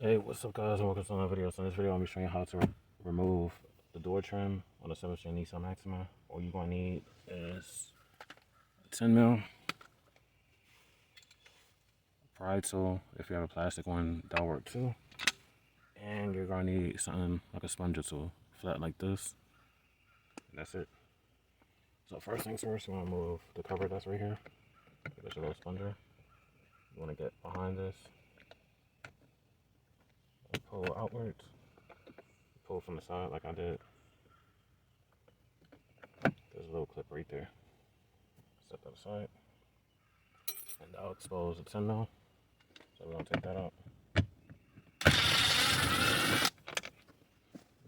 Hey, what's up guys, and welcome to another video. So in this video, I'm going to be showing you how to remove the door trim on a 7-string Nissan Maxima. All you're going to need is a 10 mil pry tool. If you have a plastic one, that'll work too. And you're going to need something like a sponger tool, flat like this. And that's it. So first things first, you want to move the cover that's right here. There's your little sponger. You want to get behind this. Pull outwards. Pull from the side like I did. There's a little clip right there. Set that aside. And that'll expose the 10 mil. So we're going to take that out.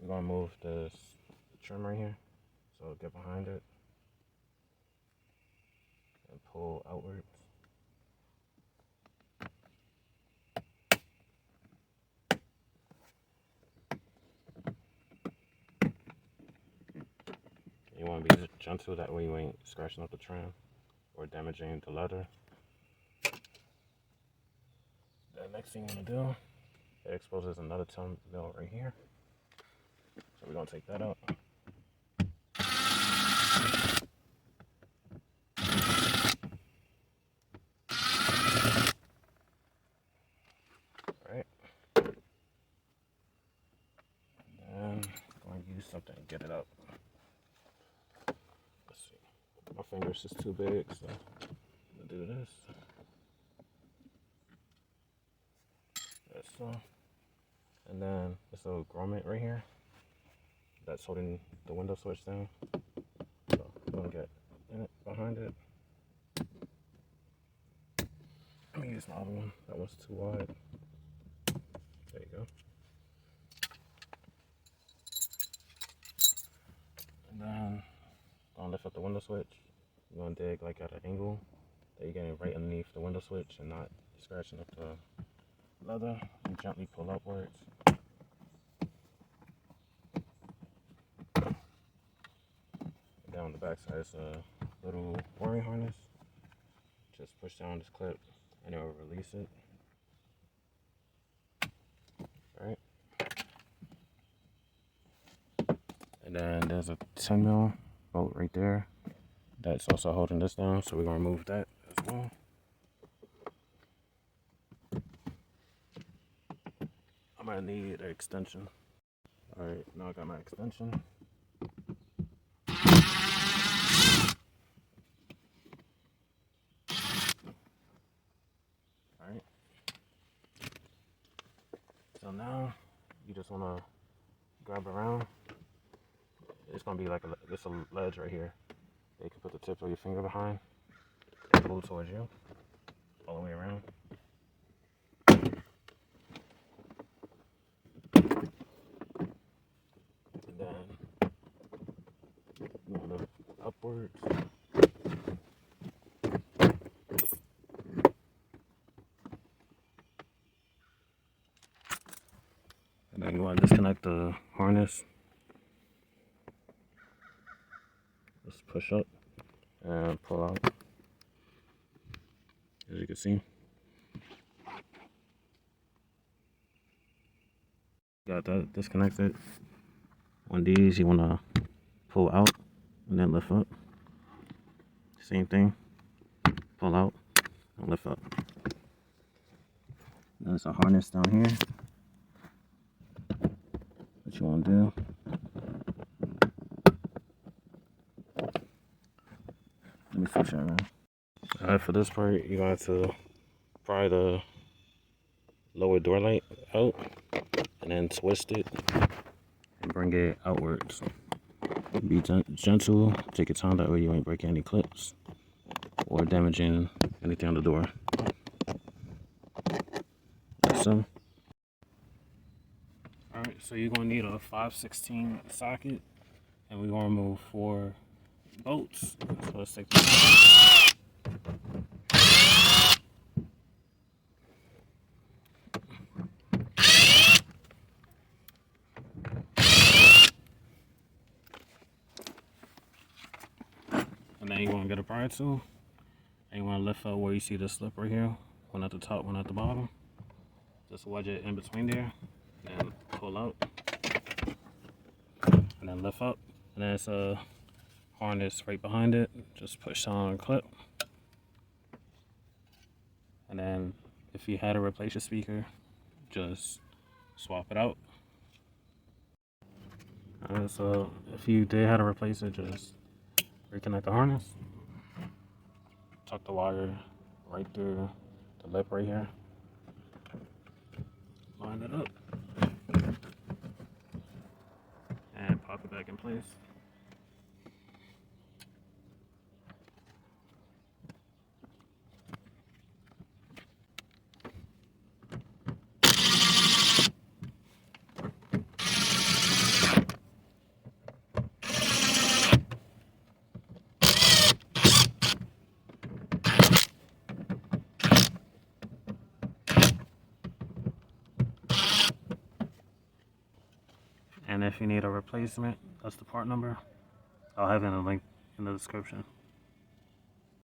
We're going to move this trim right here. So get behind it. And pull outwards. You want to be gentle, that way you ain't scratching up the trim or damaging the leather. The next thing you want to do, it exposes another 10 mil right here. So we're going to take that out. Alright. And I'm going to use something to get it up. Let's see. My fingers is too big, so I'm going to do this. That's so. And then this little grommet right here that's holding the window switch down. So I'm going to get in it, behind it. Let me use my other one. That one's too wide. There you go. And then gonna lift up the window switch. You're gonna dig like at an angle that you're getting right underneath the window switch and not scratching up the leather. You gently pull upwards. And down the back side is a little wiring harness. Just push down this clip and it will release it. Alright. And then there's a 10 mil bolt right there that's also holding this down, so we're going to remove that as well. I'm going to need an extension. Alright, now I got my extension. Alright. So now you just want to grab around. It's going to be like this a ledge right here. You can put the tip of your finger behind and pull towards you all the way around. And then you want to upwards. And then you want to disconnect the harness. Just push up and pull out. As you can see, got that disconnected. On these, you want to pull out and then lift up. Same thing, pull out and lift up. There's a harness down here. What you want to do? Let me switch that around. Alright, for this part, you're going to pry the lower door light out and then twist it and bring it outwards. Be gentle, take your time, that way you ain't breaking any clips or damaging anything on the door. Like so. Alright, so you're going to need a 5/16 socket, and we're going to remove 4 bolts. So let's take this. And then you want to get a pry tool, and you want to lift up where you see the slip right here, one at the top, one at the bottom. Just wedge it in between there, and pull out, and then lift up. And then it's a harness right behind it. Just push on a clip. And then if you had to replace your speaker, just swap it out. So if you did have to replace it, just reconnect the harness. Tuck the wire right through the lip right here. Line it up. And pop it back in place. And if you need a replacement, that's the part number. I'll have it in a link in the description.